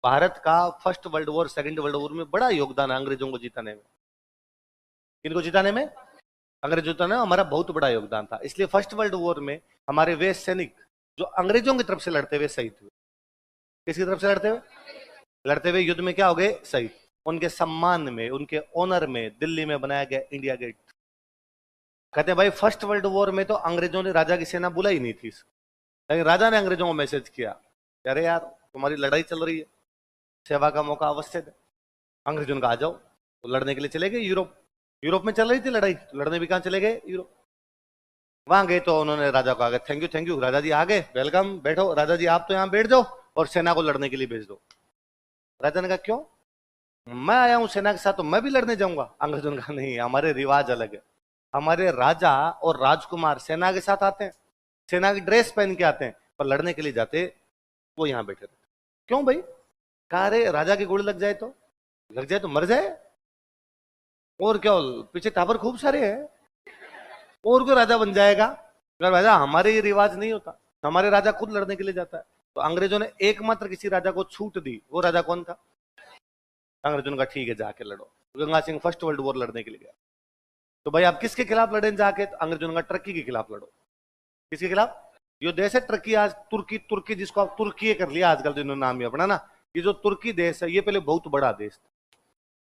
भारत का first world war, second world war में बड़ा योगदान है अंग्रेजों को जिताने में। किनको जिताने में? अंग्रेजों जिताने में हमारा बहुत बड़ा योगदान था। इसलिए फर्स्ट वर्ल्ड वॉर में हमारे वे सैनिक जो अंग्रेजों की तरफ से लड़ते हुए शहीद हुए। किसकी तरफ से लड़ते हुए? लड़ते हुए युद्ध में क्या हो गए? शहीद। उनके सम्मान में, उनके ऑनर में दिल्ली में बनाया गया इंडिया गेट। कहते हैं भाई फर्स्ट वर्ल्ड वॉर में तो अंग्रेजों ने राजा की सेना बुलाई नहीं थी, लेकिन राजा ने अंग्रेजों को मैसेज किया, अरे यार तुम्हारी लड़ाई चल रही है, सेवा का मौका अवश्य दे। अंग्रेजों ने कहा आ जाओ, तो लड़ने के लिए चले गए यूरोप। यूरोप में चल रही थी लड़ाई, तो लड़ने भी कहां चले गए? यूरोप। वहां गए तो उन्होंने राजा को आगे थैंक यू राजा जी, आ गए, वेलकम, बैठो राजा जी, आप तो यहाँ बैठ जाओ और सेना को लड़ने के लिए भेज दो। राजा ने कहा क्यों? मैं आया हूं सेना के साथ, तो मैं भी लड़ने जाऊंगा? अंग्रेजों ने कहा नहीं, हमारे रिवाज अलग है। हमारे राजा और राजकुमार सेना के साथ आते हैं, सेना की ड्रेस पहन के आते हैं, पर लड़ने के लिए जाते वो यहाँ बैठे रहते। क्यों भाई? कहा अरे राजा की गोली लग जाए तो, लग जाए तो मर जाए, और क्या पीछे टावर खूब सारे हैं, और कोई राजा बन जाएगा। अगर राजा, हमारे ये रिवाज नहीं होता, हमारे राजा खुद लड़ने के लिए जाता है। तो अंग्रेजों ने एकमात्र किसी राजा को छूट दी, वो राजा कौन था? अंग्रेजों ने कहा ठीक है जाके लड़ो। Ganga Singh first world war लड़ने के लिए गया। तो भाई आप किसके खिलाफ लड़े जाके? तो अंग्रेजों ने कहा टर्की के खिलाफ लड़ो। किसके खिलाफ? जो देश है टर्की, आज तुर्की, तुर्की जिसको आप तुर्की कर लिया आजकल, जो इन्होंने नाम ही अपना ना, ये जो तुर्की देश है ये पहले बहुत बड़ा देश था।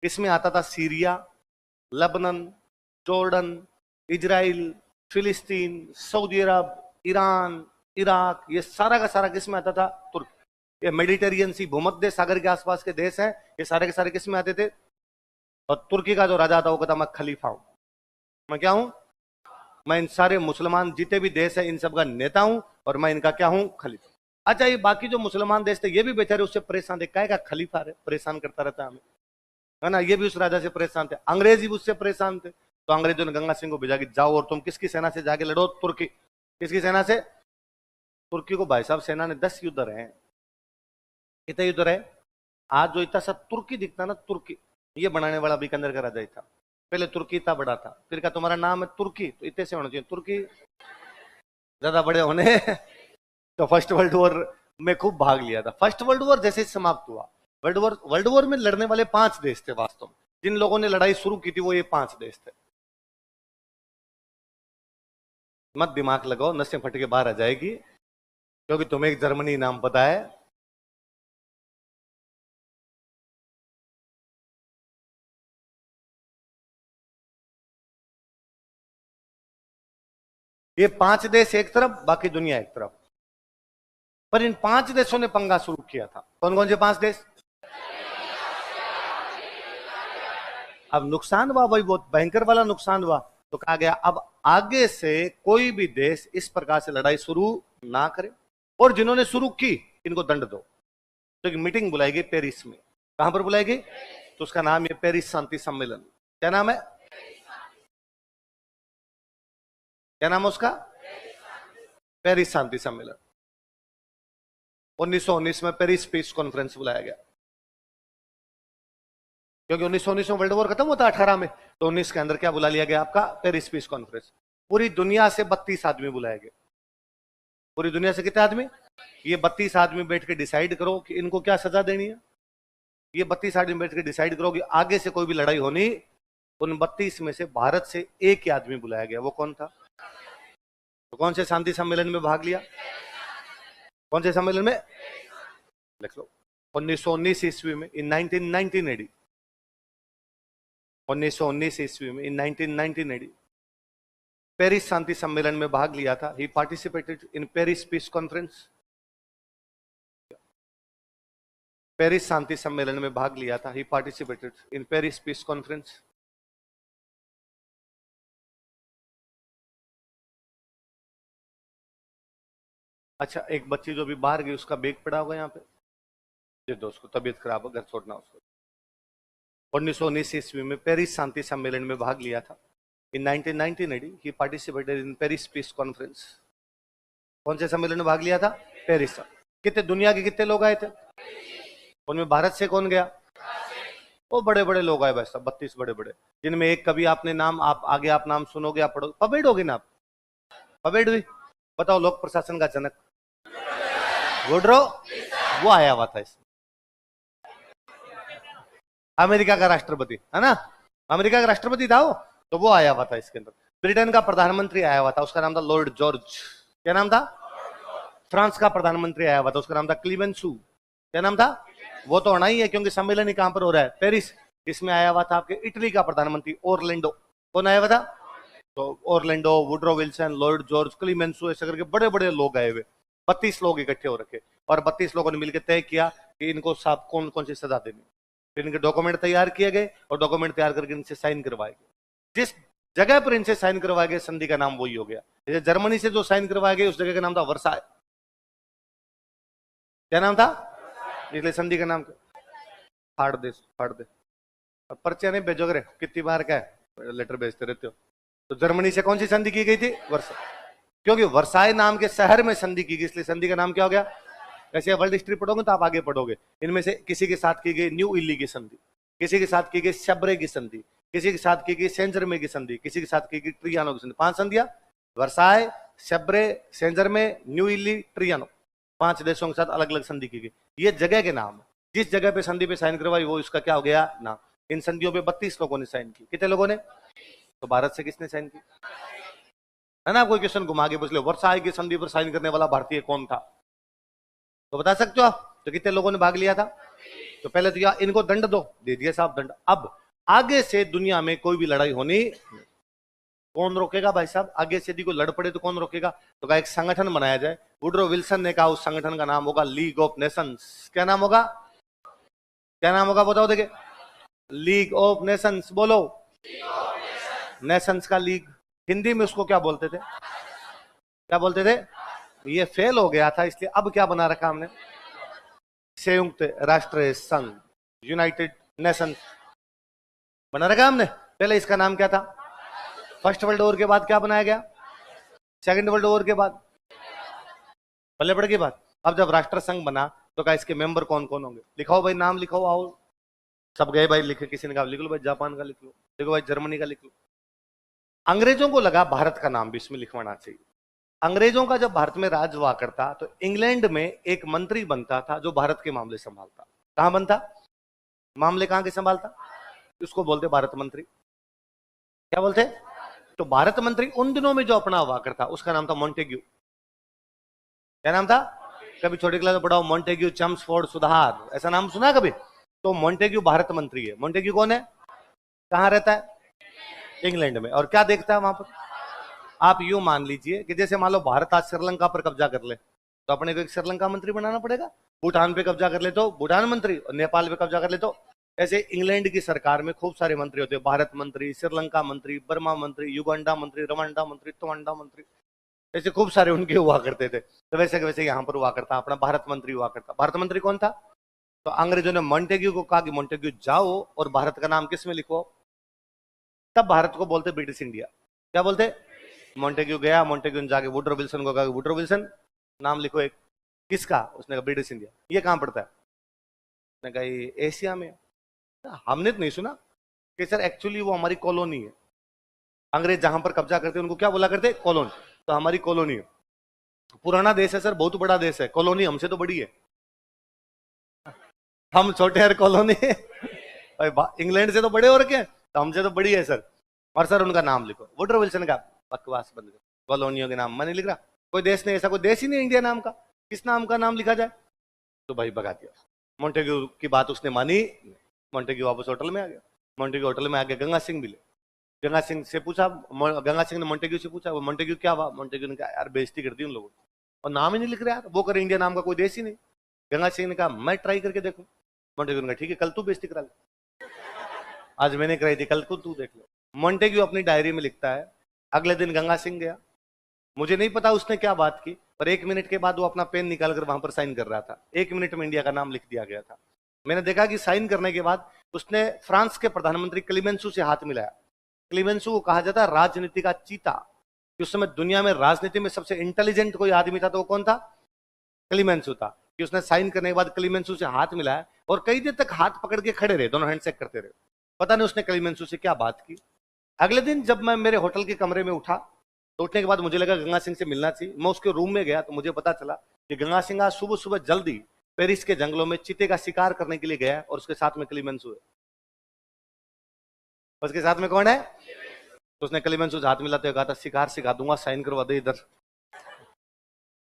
इसमें आता था सीरिया, लेबनान, जॉर्डन, इजराइल, फिलिस्तीन, सऊदी अरब, ईरान, इराक, ये सारा का सारा किसमें आता था? तुर्की। ये मेडिटेरियन सी भूमध्य सागर के आसपास के देश हैं, ये सारे के सारे किसमें आते थे? और तुर्की का जो राजा था वो कहता मैं खलीफा हूं। मैं क्या हूं? मैं इन सारे मुसलमान जितने भी देश है इन सब का नेता हूं, और मैं इनका क्या हूं? खलीफा। अच्छा ये बाकी जो मुसलमान देश थे ये भी बेचारे उससे परेशान थे, क्या खलीफा है परेशान करता रहता है हमें, है ना? ये भी उस राजा से परेशान थे, अंग्रेज भी उससे परेशान थे। तो अंग्रेजों ने गंगा सिंह को भेजा कि जाओ और तुम किसकी सेना से जाके लड़ो? तुर्की। किसकी सेना से? तुर्की को। भाई साहब सेना ने 10 युद्ध रहे। कितने युद्ध रहे? आज जो इतना सा तुर्की दिखता ना, तुर्की, ये बनाने वाला बीकानेर का राजा ही था। पहले तुर्की इतना बड़ा था, फिर का तुम्हारा नाम है तुर्की, तो इतने से होना चाहिए तुर्की, ज्यादा बड़े होने। तो फर्स्ट वर्ल्ड वॉर में खूब भाग लिया था। फर्स्ट वर्ल्ड वॉर जैसे समाप्त हुआ, वर्ल्ड वॉर में लड़ने वाले 5 देश थे वास्तव में। जिन लोगों ने लड़ाई शुरू की थी वो ये 5 देश थे। मत दिमाग लगाओ, नसें फट के बाहर आ जाएगी, क्योंकि तुम्हें एक जर्मनी नाम पता है। ये 5 देश एक तरफ, बाकी दुनिया एक तरफ। पर इन 5 देशों ने पंगा शुरू किया था। कौन कौन से 5 देश? अब नुकसान हुआ भाई, बहुत भयंकर वाला नुकसान हुआ। तो कहा गया अब आगे से कोई भी देश इस प्रकार से लड़ाई शुरू ना करे, और जिन्होंने शुरू की इनको दंड दो। तो एक मीटिंग बुलाई गई पेरिस में। कहां पर बुलाई गई? तो उसका नाम है पेरिस शांति सम्मेलन। क्या नाम है? क्या नाम है उसका? पेरिस शांति सम्मेलन। 1919 में पेरिस पीस कॉन्फ्रेंस बुलाया गया, क्योंकि 1919 में वर्ल्ड वॉर खत्म होता है 18 में, तो 19 के अंदर क्या बुला लिया गया आपका? Paris peace conference. पूरी दुनिया से 32 आदमी बुलाए गए। पूरी दुनिया से कितने आदमी? ये 32 आदमी बैठ के डिसाइड करो कि इनको क्या सजा देनी है। ये 32 आदमी बैठ के डिसाइड करो कि आगे से कोई भी लड़ाई होनी। उन 32 में से भारत से एक ही आदमी बुलाया गया। वो कौन था? तो कौन से शांति सम्मेलन में भाग लिया? कौन से सम्मेलन में? लिख लो, 1919 ईस्वी में, इन 1919 एडी, 1919 ईस्वी में, इन 1919 एडी पेरिस शांति सम्मेलन में भाग लिया था। He participated in Paris peace conference. Paris शांति सम्मेलन में भाग लिया था। He participated in Paris peace conference. अच्छा एक बच्ची जो भी बाहर गई उसका बैग पड़ा होगा यहाँ पे, दे दो उसको, तबीयत खराब हो, घर छोड़ना उसको। 1919 ईस्वी में पेरिस शांति सम्मेलन में भाग लिया था। In 1919 he participated in Paris peace conference. कौन से सम्मेलन में भाग लिया था? पेरिस। कितने दुनिया के कितने लोग आए थे? उनमें भारत से कौन गया? वो बड़े बड़े लोग आए भाई साहब, 32 बड़े बड़े, जिनमें एक कभी आपने नाम, आप आगे आप नाम सुनोगे, आप पढ़ोगे, पवेड ना आप? पवेड हुई, बताओ लोक प्रशासन का जनक वुडरो, वो आया हुआ था इसमें। अमेरिका का राष्ट्रपति है ना, अमेरिका का राष्ट्रपति था वो, तो वो आया हुआ था इसके अंदर। ब्रिटेन का प्रधानमंत्री आया हुआ था, उसका नाम था लॉर्ड जॉर्ज। क्या नाम था? फ्रांस का प्रधानमंत्री आया हुआ था, उसका नाम था क्लीमेंसू। क्या नाम था? वो तो होना ही है क्योंकि सम्मेलन ही कहां पर हो रहा है? पेरिस। इसमें आया हुआ था आपके इटली का प्रधानमंत्री ओरलैंडो। कौन आया हुआ था? तो Orlando, Woodrow Wilson, Lord George, Clemenceau, ऐसे करके बड़े बड़े लोग आए हुए। 32 लोग इकट्ठे हो रखे और 32 लोगों ने मिलकर तय किया कि इनको साहब कौन कौन सी सजा देनी। फिर इनके डॉक्यूमेंट तैयार किए गए और डॉक्यूमेंट तैयार करके इनसे साइन करवाए गए। जिस जगह पर इनसे साइन करवाए गए संधि का नाम वही हो गया। जैसे जर्मनी से जो साइन करवाए गए उस जगह का नाम था वर्साय। क्या नाम था? इसलिए संधि का नाम फाड़ दे, फाड़ दे। अब पर्चे नहीं भेजोगे, कितनी बार का है लेटर भेजते रहते हो। तो जर्मनी से कौन सी संधि की गई थी? वर्षा। क्योंकि वर्साय नाम के शहर में संधि की गई, इसलिए संधि का नाम क्या हो गया? ऐसे वर्ल्ड हिस्ट्री पढ़ोगे तो आप आगे पढ़ोगे। इनमें से किसी के साथ की गई न्यू इली की संधि, किसी के साथ की गई शब्रे की संधि, किसी के साथ की गई सेंजरमे की संधि, किसी के साथ की गई ट्रियानो की संधि। 5 संधियां, वर्साय, शब्रे, सेंजरमे, न्यू इली, ट्रियानो। 5 देशों के साथ अलग अलग संधि की गई। ये जगह के नाम। जिस जगह पे संधि पे साइन करवाई वो इसका क्या हो गया नाम। इन संधियों पे 32 लोगों ने साइन की। कितने लोगों ने? तो भारत से किसने साइन की? है ना, कोई क्वेश्चन घुमा के पूछ लो, वर्साय की संधि पर साइन करने वाला भारतीय कौन था, तो बता सकते हो आप? तो कितने लोगों ने भाग लिया था? तो पहले तो या इनको दंड दो, दे दिया साहब दंड। अब आगे से दुनिया में कोई भी लड़ाई होनी, कौन रोकेगा भाई साहब? आगे से यदि कोई लड़ पड़े तो कौन रोकेगा? तो कहा एक संगठन बनाया जाए। वुड्रो विल्सन ने कहा उस संगठन का नाम होगा लीग ऑफ नेशंस। क्या नाम होगा? क्या नाम होगा बताओ देखे? League of Nations. बोलो, नेशंस का लीग। हिंदी में उसको क्या बोलते थे? क्या बोलते थे? ये फेल हो गया था, इसलिए अब क्या बना रखा हमने? संयुक्त राष्ट्र संघ, यूनाइटेड नेशंस बना रखा हमने। पहले इसका नाम क्या था? फर्स्ट वर्ल्ड वॉर के बाद क्या बनाया गया? सेकंड वर्ल्ड वॉर के बाद पल्ले पड़ की बात। अब जब राष्ट्र संघ बना तो क्या इसके मेंबर कौन कौन होंगे? लिखाओ भाई, नाम लिखाओ, आओ। सब गए भाई, लिखे। किसी ने कहा लिख लो भाई जापान का लिख लो, देखो भाई जर्मनी का लिख लो। अंग्रेजों को लगा भारत का नाम भी इसमें लिखवाना चाहिए। अंग्रेजों का जब भारत में राज हुआ करता तो इंग्लैंड में एक मंत्री बनता था जो भारत के मामले संभालता। कहां बनता? मामले कहां के संभालता? उसको बोलते भारत मंत्री। क्या बोलते? तो भारत मंत्री उन दिनों में जो अपना हुआ करता उसका नाम था मॉन्टेग्यू। क्या नाम था? कभी छोटे क्लास में पढ़ाओ, मॉन्टेग्यू, चम्सफोर्ड, सुधार, ऐसा नाम सुना कभी? तो मॉन्टेग्यू भारत मंत्री है। मॉन्टेग्यू कौन है? कहां रहता है? इंग्लैंड में। और क्या देखता है वहां पर? आप यूं मान लीजिए कि जैसे मान लो भारत आज श्रीलंका पर कब्जा कर ले तो अपने को एक श्रीलंका मंत्री बनाना पड़ेगा। भूटान पे कब्जा कर ले तो भूटान मंत्री, और नेपाल पे कब्जा कर ले तो। ऐसे इंग्लैंड की सरकार में खूब सारे मंत्री होते हैं, भारत मंत्री, श्रीलंका मंत्री, बर्मा मंत्री, युगांडा मंत्री, रवांडा मंत्री, तवांडा मंत्री, ऐसे खूब सारे उनके हुआ करते थे। तो वैसे के वैसे यहाँ पर हुआ करता अपना भारत मंत्री हुआ करता। भारत मंत्री कौन था? तो अंग्रेजों ने मॉन्टेग्यू को कहा कि मॉन्टेग्यू जाओ और भारत का नाम किस में लिखो। तब भारत को बोलते ब्रिटिश इंडिया। क्या बोलते? मॉन्टेग्यू गया, मॉन्टेग्यू ने जाके वुड्रो विल्सन को कहा वुड्रो विल्सन नाम लिखो एक। किसका? उसने कहा ब्रिटिश इंडिया। ये कहां पड़ता है? उसने कहा ये एशिया में। हमने तो नहीं सुना कि सर एक्चुअली वो हमारी कॉलोनी है। अंग्रेज जहां पर कब्जा करते उनको क्या बोला करते? कॉलोनी। तो हमारी कॉलोनी है, पुराना देश है सर, बहुत बड़ा देश है, कॉलोनी हमसे तो बड़ी है। हम छोटे हैं कॉलोनी इंग्लैंड से तो बड़े हो रखे हैं, तो हमसे तो बड़ी है सर। और सर उनका नाम लिखो। वुड्रो विल्सन का बकवास बंद कर, कॉलोनियों के नाम मैं नहीं लिख रहा। कोई देश नहीं, ऐसा कोई देश ही नहीं इंडिया नाम का, किस नाम का नाम लिखा जाए? तो भाई भगा दिया। मॉन्टेग्यू की बात उसने मानी। मॉन्टेग्यू वापस होटल में आ गया। मॉन्टेग्यू होटल में आके गंगा सिंह मिले। गंगा सिंह से पूछा, गंगा सिंह ने मॉन्टेग्यू से पूछा, वो मॉन्टेग्यू क्या हुआ? मॉन्टेग्यू ने कहा यार बेइज्जती कर दी उन लोगों ने, और नाम ही नहीं लिख रहे यार, वो करे इंडिया नाम का कोई देश ही नहीं। गंगा सिंह ने कहा मैं ट्राई करके देखूं। मॉन्टेग्यू ने कहा ठीक है, कल तू बेइज्जती करा ले, आज मैंने कराई थी, कल को तू देख लो। मॉन्टेग्यू अपनी डायरी में लिखता है अगले दिन गंगा सिंह गया। मुझे नहीं पता उसने क्या बात की, पर 1 मिनट के बाद वो अपना पेन निकालकर वहां पर साइन कर रहा था। 1 मिनट में इंडिया का नाम लिख दिया गया था। मैंने देखा कि साइन करने के बाद उसने फ्रांस के प्रधानमंत्री क्लीमेंसू से हाथ मिलाया। क्लीमेंसू को कहा जाता है राजनीति का चीता। कि उस समय दुनिया में राजनीति में सबसे इंटेलिजेंट कोई आदमी था तो वो कौन था? क्लीमेंसू था। कि उसने साइन करने के बाद क्लीमेंसू से हाथ मिलाया और कई देर तक हाथ पकड़ के खड़े रहे, दोनों हैंडशेक करते रहे। पता नहीं उसने क्लीमेंसू से क्या बात की। अगले दिन जब मैं मेरे होटल के कमरे में उठा तो उठने के बाद मुझे लगा गंगा सिंह से मिलना चाहिए। मैं उसके रूम में गया तो मुझे पता चला कि गंगा सिंह आज सुबह सुबह जल्दी पेरिस के जंगलों में चीते का शिकार करने के लिए गया और उसके साथ में क्लीमेंसू है। उसके साथ में कौन है? तो उसने कलीमंसूर से हाथ मिलाते कहा था शिकार सिखा दूंगा, साइन करवा दे इधर।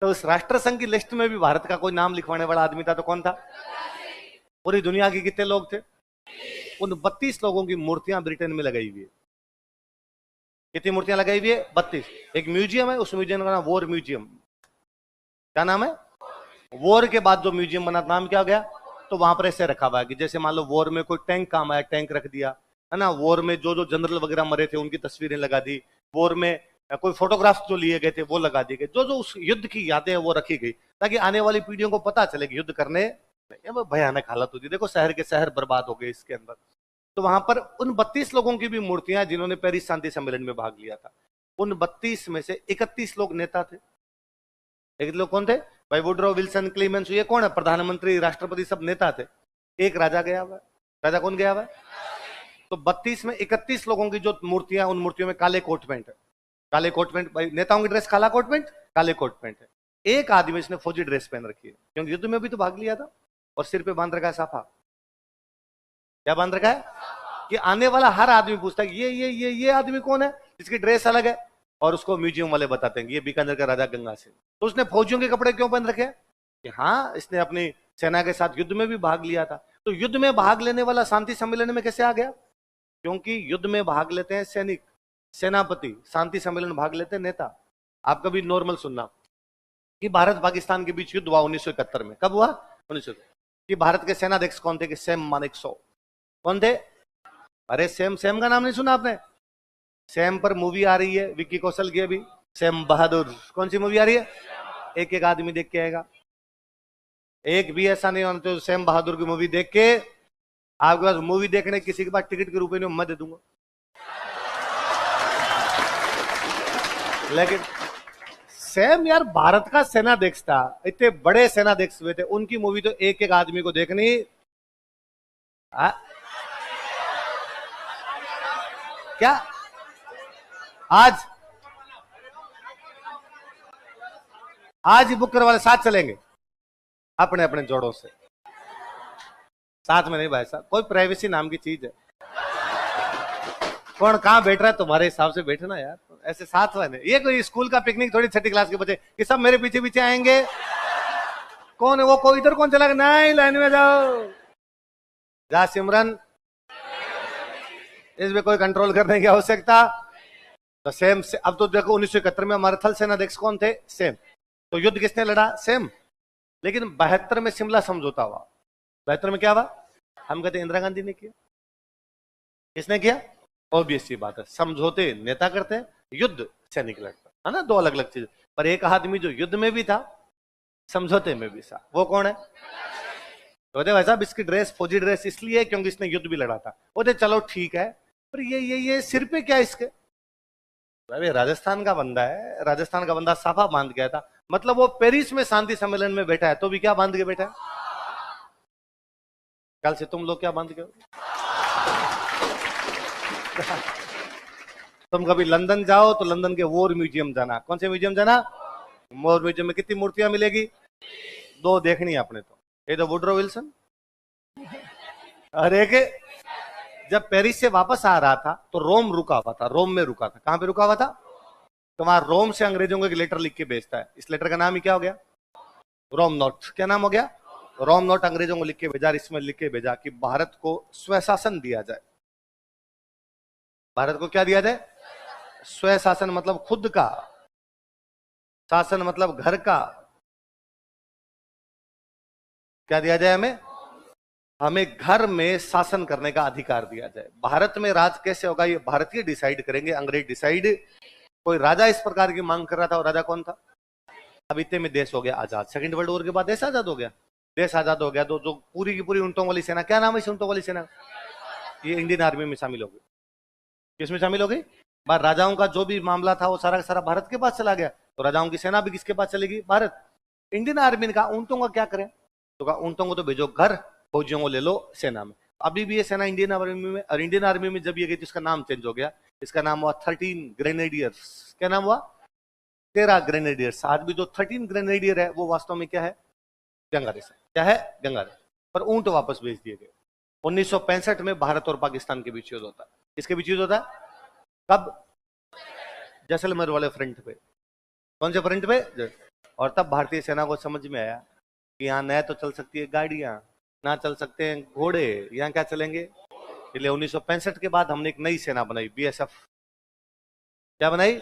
तो उस राष्ट्र संघ की लिस्ट में भी भारत का कोई नाम लिखवाने वाला आदमी था तो कौन था? पूरी दुनिया के कितने लोग थे? उन 32 लोगों की मूर्तियां ब्रिटेन में लगाई हुई है। कितनी मूर्तियां लगाई हुई है? 32। एक म्यूजियम है, उस म्यूजियम का नाम वॉर म्यूजियम। क्या नाम है? वॉर के बाद जो म्यूजियम बना नाम क्या हो गया? तो वहां पर ऐसे रखा हुआ है कि जैसे मान लो वॉर में कोई टैंक काम आया, टैंक रख दिया, है ना। वॉर में जो जो जनरल वगैरह मरे थे उनकी तस्वीरें लगा दी। वॉर में कोई फोटोग्राफ्स जो लिए गए थे वो लगा दिए गए। जो जो उस युद्ध की यादें हैं वो रखी गई, ताकि आने वाली पीढ़ियों को पता चले कि युद्ध करने भयानक हालत होती। देखो शहर के शहर बर्बाद हो गए इसके अंदर। तो वहां पर उन 32 लोगों की भी मूर्तियां जिन्होंने पेरिस शांति सम्मेलन में भाग लिया था। उन 32 में से 31 लोग नेता थे। एक लोग कौन थे भाई? वुडरो विल्सन, क्लीमेंस, ये कौन है? प्रधानमंत्री, राष्ट्रपति, सब नेता थे। एक राजा गया हुआ है। राजा कौन गया हुआ है? तो 32 में 31 लोगों की जो मूर्तियां, उन मूर्तियों में काले कोट पैंट है। काले कोट पैंट, भाई नेताओं की ड्रेस काला कोट पैंट, काले कोट पैंट है। एक आदमी इसने फौजी ड्रेस पहन रखी है, क्योंकि युद्ध में भी तो भाग लिया था। और सिर पे बांध रखा है साफा। क्या बांध रखा है? कि आने वाला हर आदमी पूछता है ये आदमी कौन है जिसकी ड्रेस अलग है, और उसको म्यूजियम वाले बताते हैं ये बीकानेर का राजा गंगा सिंह। तो उसने फौजियों के कपड़े क्यों पहन रखे? कि हाँ, इसने अपनी सेना के साथ युद्ध में भी भाग लिया था। तो युद्ध में भाग लेने वाला शांति सम्मेलन में कैसे आ गया? क्योंकि युद्ध में भाग लेते हैं सैनिक, सेनापति, शांति सम्मेलन भाग लेते हैं नेता। आप कभी नॉर्मल सुनना कि भारत पाकिस्तान के बीच युद्ध हुआ 1971 में। कब हुआ? 1971। कि भारत के सेनाध्यक्ष कौन थे? कि सैम मानेकशॉ। कौन थे? अरे सैम का नाम नहीं सुना आपने? सैम पर मूवी आ रही है विक्की कौशल की अभी, सैम बहादुर। कौन सी मूवी आ रही है? एक एक आदमी देख के आएगा, एक भी ऐसा नहीं होना तो सैम बहादुर की मूवी देख के आपके पास मूवी देखने किसी के पास टिकट के रुपए नहीं, मैं दे दूंगा। लेकिन सैम यार भारत का सेनाध्यक्ष था, इतने बड़े सेनाध्यक्ष हुए थे, उनकी मूवी तो एक एक आदमी को देखनी। क्या आज ही बुक करवा, साथ चलेंगे अपने अपने जोड़ों से। साथ में नहीं भाई साहब, कोई प्राइवेसी नाम की चीज है। कौन कहां बैठ रहा है तुम्हारे हिसाब से बैठना यार, ऐसे साथ वाले। ये कोई स्कूल का पिकनिक थोड़ी, 6ठी क्लास के बच्चे कि सब मेरे पीछे पीछे आएंगे। कौन है वो? कोई इधर कौन चला गया? नहीं, लाइन में जाओ। जा सिमरन, इसमें कोई कंट्रोल करने की आवश्यकता। तो सेम से, अब तो देखो 1971 में हमारे थल सेनाध्यक्ष कौन थे? सेम। तो युद्ध किसने लड़ा? सेम। लेकिन 72 में शिमला समझौता हुआ। 72 में क्या हुआ? हम कहते इंदिरा गांधी ने किया। किसने किया? ऑब्वियस सी बात है, समझौते नेता करते हैं, युद्ध सैनिक लड़ता है ना, दो अलग अलग चीज। पर एक आदमी जो युद्ध में भी था, समझौते में भी था, वो कौन है? तो भाई साहब इसकी ड्रेस फौजी ड्रेस इसलिए है क्योंकि इसने युद्ध भी लड़ा था। बोलते चलो ठीक है, पर ये सिर पे क्या इसके? अरे राजस्थान का बंदा है, राजस्थान का बंदा साफा बांध गया था, मतलब वो पेरिस में शांति सम्मेलन में बैठा है तो भी क्या बांध के बैठा है? कल से तुम लोग क्या बांध के हो? तुम कभी लंदन जाओ तो लंदन के वॉर म्यूजियम जाना। कौन से म्यूजियम जाना? वॉर म्यूजियम में कितनी मूर्तियां मिलेगी? 2 देखनी है अपने तो। ये तो वुडरो विल्सन, और एक जब पेरिस से वापस आ रहा था तो रोम रुका हुआ था, रोम में रुका था। कहां पे रुका हुआ था? तो वहां रोम से अंग्रेजों को एक लेटर लिख के भेजता है। इस लेटर का नाम ही क्या हो गया? रोम नोट। क्या नाम हो गया? रोम नोट। अंग्रेजों को लिख के भेजा, इसमें लिख के भेजा कि भारत को स्वशासन दिया जाए। भारत को क्या दिया जाए? स्वशासन मतलब खुद का, शासन मतलब घर का। क्या दिया जाए हमें? हमें घर में शासन करने का अधिकार दिया जाए। भारत में राज कैसे होगा ये भारतीय डिसाइड करेंगे, अंग्रेज डिसाइड। कोई राजा इस प्रकार की मांग कर रहा था, और राजा कौन था? अब इतने में देश हो गया आजाद। सेकंड वर्ल्ड वॉर के बाद देश आजाद हो गया। देश आजाद हो गया तो जो पूरी की पूरी ऊंटों वाली सेना, क्या नाम है इस ऊंटों वाली सेना? ये इंडियन आर्मी में शामिल हो गई। किसमें शामिल हो गई? बार राजाओं का जो भी मामला था वो सारा का सारा भारत के पास चला गया, तो राजाओं की सेना भी किसके पास चलेगी? भारत। इंडियन आर्मी ने कहा ऊंटों का क्या करें? तो कहा ऊंटों को तो भेजो घर, फौजियों को ले लो सेना में। अभी भी ये सेना इंडियन आर्मी में, और इंडियन आर्मी में जब ये गई तो इसका नाम चेंज हो गया। इसका नाम हुआ 13 ग्रेनेडियर्स। क्या नाम हुआ? 13 ग्रेनेडियर्स। आज भी जो 13 ग्रेनेडियर है वो वास्तव में क्या है? गंगारेस। क्या है? गंगारेस। पर ऊंट वापस भेज दिए गए। 1965 में भारत और पाकिस्तान के बीच युद्ध होता है। किसके बीच युद्ध होता है? कब? जैसलमेर वाले फ्रंट पे। कौन से फ्रंट पे? और तब भारतीय सेना को समझ में आया कि यहाँ न तो चल सकती है गाड़ियां, ना चल सकते हैं घोड़े, यहाँ क्या चलेंगे? इसलिए 1965 के बाद हमने एक नई सेना बनाई, बीएसएफ। क्या बनाई?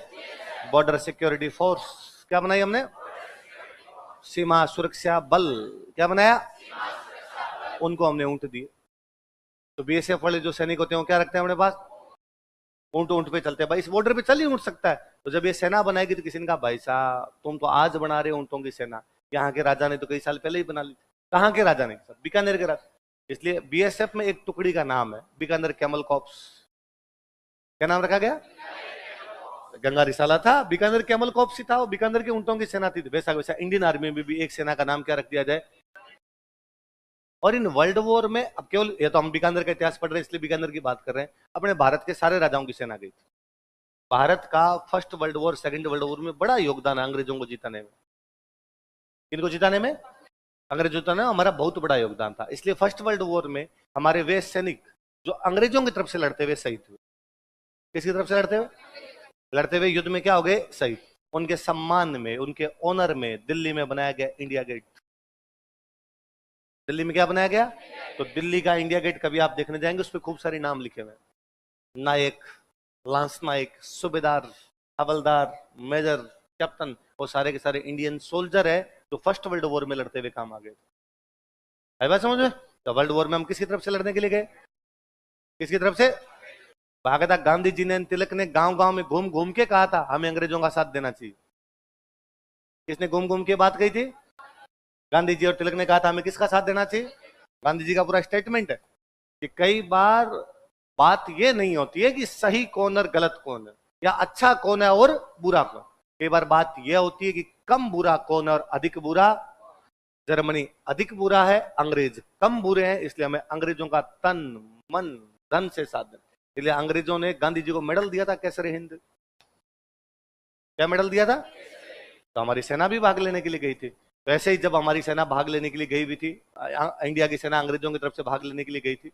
Border security force. क्या बनाई हमने? सीमा सुरक्षा बल। क्या बनाया? उनको हमने ऊंट दिए। तो बीएसएफ वाले जो सैनिक होते हैं वो क्या रखते हैं अपने पास? ऊंट। ऊंट पे चलते हैं भाई, इस बॉर्डर पे चल ही उठ सकता है। तो जब ये सेना बनाएगी तो किसी ने कहा भाई साहब तुम तो आज बना रहे हो ऊंटों की सेना, यहाँ के राजा ने तो कई साल पहले ही बना ली। कहाँ के राजा ने? सब बीकानेर के राजा। इसलिए बीएसएफ में एक टुकड़ी का नाम है बीकानेर कैमल कॉप्स। क्या नाम रखा गया? गंगा रिसाला था, बीकानेर कैमल कॉप्स ही था, वो बीकानेर के ऊंटों की सेना थी। वैसा वैसा इंडियन आर्मी में भी एक सेना का नाम क्या रख दिया जाए? और इन वर्ल्ड वॉर में, अब केवल ये तो हम बीकानेर का इतिहास पढ़ रहे हैं इसलिए बीकानेर की बात कर रहे हैं, अपने भारत के सारे राजाओं की सेना गई थी। भारत का first world war, second world war में बड़ा योगदान है अंग्रेजों को जिताने में। इनको जिताने में, अंग्रेजों जिताने में हमारा बहुत बड़ा योगदान था। इसलिए फर्स्ट वर्ल्ड वॉर में हमारे वे सैनिक जो अंग्रेजों की तरफ से लड़ते हुए शहीद हुए। किसकी तरफ से लड़ते हुए? लड़ते हुए युद्ध में क्या हो गए? शहीद। उनके सम्मान में, उनके ऑनर में दिल्ली में बनाया गया इंडिया गेट। दिल्ली में क्या बनाया गया? तो दिल्ली का इंडिया गेट कभी आप देखने जाएंगे उस पर खूब सारे नाम लिखे हुए, नायक, लांस नायक, सूबेदार, हवलदार, मेजर, कैप्टन, वो सारे के सारे इंडियन सोल्जर है जो फर्स्ट वर्ल्ड वॉर में लड़ते हुए काम आ गए। है बात समझ में? तो वर्ल्ड वॉर में हम किसकी तरफ से लड़ने के लिए गए? किसकी तरफ से? भागता गांधी जी ने, तिलक ने गांव गांव में घूम घूम के कहा था हमें अंग्रेजों का साथ देना चाहिए। किसने घूम घूम के बात कही थी? गांधी जी और तिलक ने कहा था हमें किसका साथ देना चाहिए? गांधी जी का पूरा स्टेटमेंट है कि कई बार बात यह नहीं होती है कि सही कौन और गलत कौन है, या अच्छा कौन है और बुरा कौन। कई बार बात यह होती है कि कम बुरा कौन है और अधिक बुरा। जर्मनी अधिक बुरा है, अंग्रेज कम बुरे हैं, इसलिए हमें अंग्रेजों का तन मन धन से साथ देना। इसलिए अंग्रेजों ने गांधी जी को मेडल दिया था, कैसर हिंद। क्या मेडल दिया था? तो हमारी सेना भी भाग लेने के लिए गई थी। तो ऐसे ही जब हमारी सेना भाग लेने के लिए गई हुई थी, इंडिया की सेना अंग्रेजों की तरफ से भाग लेने के लिए गई थी,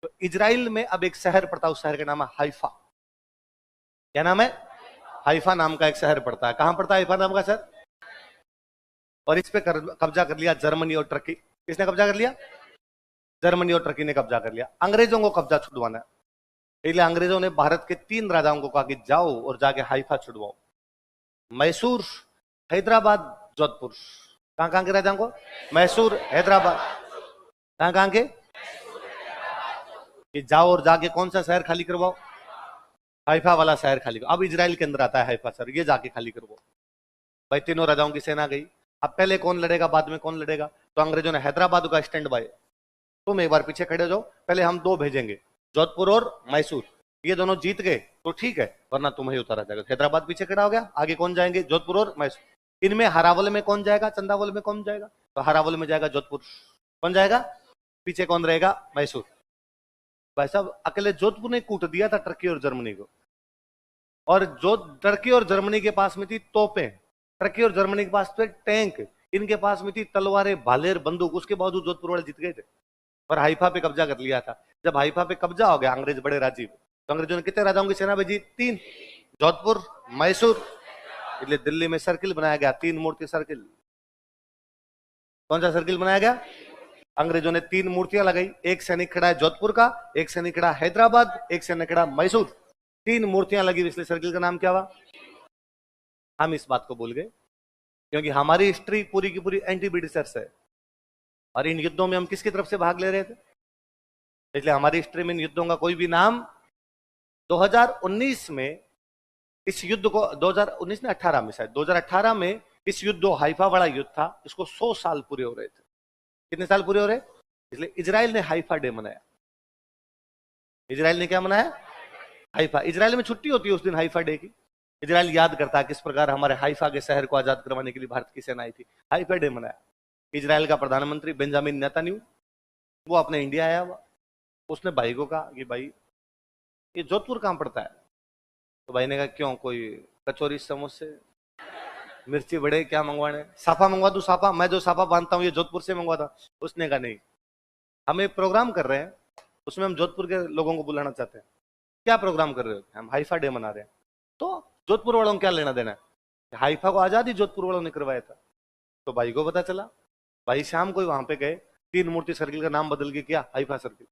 तो इजराइल में अब एक शहर पड़ता है, उस शहर का नाम है हाइफा। क्या नाम है? हाइफा नाम का एक शहर पड़ता है। कहां पड़ता है हाइफा नाम का शहर? और इस पे कब्जा कर लिया जर्मनी और टर्की। किसने कब्जा कर लिया? जर्मनी और टर्की ने कब्जा कर लिया। अंग्रेजों को कब्जा छुड़वाना है, इसलिए अंग्रेजों ने भारत के 3 राजाओं को कहा कि जाओ और जाके हाइफा छुड़वाओ। मैसूर, हैदराबाद, जोधपुर। कहां कहां के राजाओं को? मैसूर, हैदराबाद। कहां कहां के? कि जाओ और जाके कौन सा शहर खाली करवाओ? हाइफा वाला शहर खाली करो। अब इजराइल के अंदर आता है हाइफा शहर, ये जाके खाली करवाओ। भाई तीनों राजाओं की सेना गई। अब पहले कौन लड़ेगा, बाद में कौन लड़ेगा? तो अंग्रेजों ने हैदराबाद का स्टैंड बाय, तुम एक बार पीछे खड़े हो जाओ, पहले हम 2 भेजेंगे, जोधपुर और मैसूर। ये दोनों जीत गए तो ठीक है, वरना तुम्हें उतारा जाएगा। हैदराबाद पीछे खड़ा हो गया, आगे कौन जाएंगे? जोधपुर और मैसूर। इनमें हरावल में कौन जाएगा? चंदावल में कौन जाएगा? तो हरावल में जाएगा जोधपुर। कौन जाएगा? पीछे कौन रहेगा? मैसूर। भाई साहब अकेले जोधपुर ने कूट दिया था टर्की और जर्मनी को। और जो टर्की और जर्मनी के पास में थी तोपें, टर्की और जर्मनी के पास थे टैंक, इनके पास में थी तलवारें, भालेर, बंदूक, उसके बावजूद जोधपुर वाले जीत गए थे और हाइफा पे कब्जा कर लिया था। जब हाइफा पे कब्जा हो गया, अंग्रेज बड़े राजी, तो अंग्रेजों ने कितने राजाओं की सेना भेजी? 3, जोधपुर, मैसूर। इसलिए दिल्ली में सर्किल बनाया गया, 3 मूर्ति सर्किल। कौन सा सर्किल बनाया गया? अंग्रेजों ने 3 मूर्तियां लगाई, एक सैनिक खड़ा है जोधपुर का, एक सैनिक खड़ा हैदराबाद, एक सैनिक खड़ा मैसूर। 3 मूर्तियां लगी, इसलिए सर्किल का नाम क्या हुआ? हम इस बात को भूल गए क्योंकि हमारी हिस्ट्री पूरी की पूरी एंटी ब्रिटिशर्स है और इन युद्धों में हम किसकी तरफ से भाग ले रहे थे? इसलिए हमारी हिस्ट्री में इन युद्धों का कोई भी नाम 2019 में इस युद्ध को 2019 ने 18 में शायद 2018 में इस युद्ध जो हाइफा वाला युद्ध था इसको 100 साल पूरे हो रहे थे। कितने साल पूरे हो रहे? इसलिए इजराइल ने हाइफा डे मनाया। इजराइल ने क्या मनाया? हाइफा। इजराइल में छुट्टी होती है उस दिन हाइफा डे की। इजराइल याद करता है किस प्रकार हमारे हाइफा के शहर को आजाद करवाने के लिए भारत की सेना आई थी। हाइफा डे मनाया। इजराइल का प्रधानमंत्री बेंजामिन नेतन्याहू वो अपने इंडिया आया हुआ, उसने भाई को कहा कि भाई ये जोधपुर कहां पड़ता है? तो भाई ने कहा क्यों, कोई कचौरी समोसे मिर्ची बड़े क्या मंगवाने? साफा मंगवा दूं? साफा, मैं जो साफा बांधता हूँ ये जोधपुर से मंगवाता। उसने कहा नहीं, हम एक प्रोग्राम कर रहे हैं उसमें हम जोधपुर के लोगों को बुलाना चाहते हैं, क्या प्रोग्राम कर रहे हो? हम हाइफा डे मना रहे हैं। तो जोधपुर वालों को क्या लेना देना है? हाइफा को आजादी जोधपुर वालों ने करवाया था। तो भाई को पता चला, भाई शाम को वहां पे गए, तीन मूर्ति सर्किल का नाम बदल के किया हाइफा सर्किल।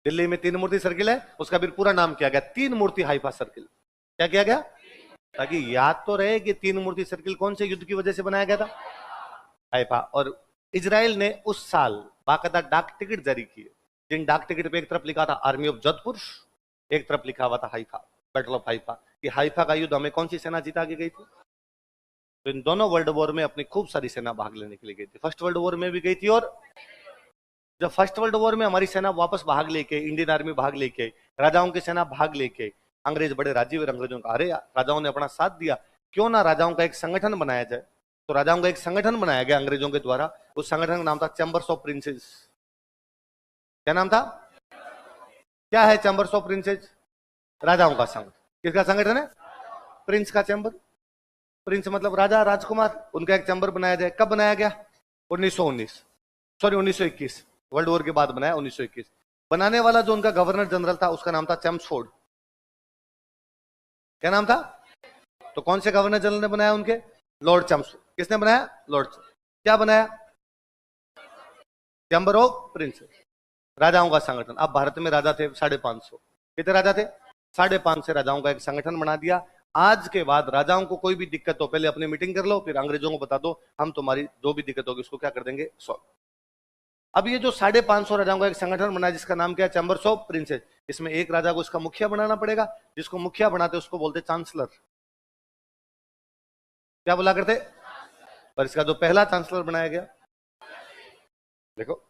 दिल्ली में तीन मूर्ति सर्किल है, उसका फिर पूरा नाम किया गया तीन मूर्ति हाइफा सर्किल। क्या किया गया? ताकि याद तो रहे कि तीन मूर्ति सर्किल कौन से युद्ध की वजह से बनाया गया था? हाइफा। और इजराइल ने उस साल बाकायदा डाक टिकट जारी किए, जिन डाक टिकट पे एक तरफ लिखा था आर्मी ऑफ जोधपुर, एक तरफ लिखा हुआ था हाइफा, बैटल ऑफ हाइफा। कि हाइफा का युद्ध हमें कौन सी सेना जीता के गई थी? तो इन दोनों वर्ल्ड वॉर में अपनी खूब सारी सेना भाग लेने के लिए गई थी। फर्स्ट वर्ल्ड वॉर में भी गई थी, और जब फर्स्ट वर्ल्ड वॉर में हमारी सेना वापस भाग लेके, इंडियन आर्मी भाग लेके, राजाओं की सेना भाग लेके, अंग्रेज बड़े राजी हुए अंग्रेजों का, अरे राजाओं ने अपना साथ दिया, क्यों ना राजाओं का एक संगठन बनाया जाए। तो राजाओं का एक संगठन बनाया गया अंग्रेजों के द्वारा। उस संगठन का नाम था चैम्बर्स ऑफ प्रिंसेस। क्या नाम था? क्या है चैम्बर्स ऑफ प्रिंसेस? राजाओं का संघ। किसका संगठन है? प्रिंस का चैम्बर। प्रिंस मतलब राजा, राजकुमार, उनका एक चैम्बर बनाया जाए। कब बनाया गया? 1921 वर्ल्ड वॉर के बाद बनाया 1921। बनाने वाला जो उनका गवर्नर जनरल था उसका नाम था चैम्सफोर्ड। क्या नाम था? तो कौन से गवर्नर जनरल ने बनाया उनके? Lord Chelmsford. किसने बनाया? लॉर्ड। क्या बनाया? चैम्बर ऑफ प्रिंसेस, राजाओं का संगठन। अब भारत में राजा थे 550। कितने राजा थे? 550 राजाओं का एक संगठन बना दिया। आज के बाद राजाओं को कोई भी दिक्कत हो पहले अपनी मीटिंग कर लो, फिर अंग्रेजों को बता दो, हम तुम्हारी जो भी दिक्कत होगी उसको क्या कर देंगे? सॉल्व। अब ये जो 550 राजाओं का एक संगठन बना जिसका नाम क्या है? Chambers of princess. इसमें एक राजा को इसका मुखिया बनाना पड़ेगा, जिसको मुखिया बनाते उसको बोलते चांसलर। क्या बोला करते? पर इसका जो पहला चांसलर बनाया गया, देखो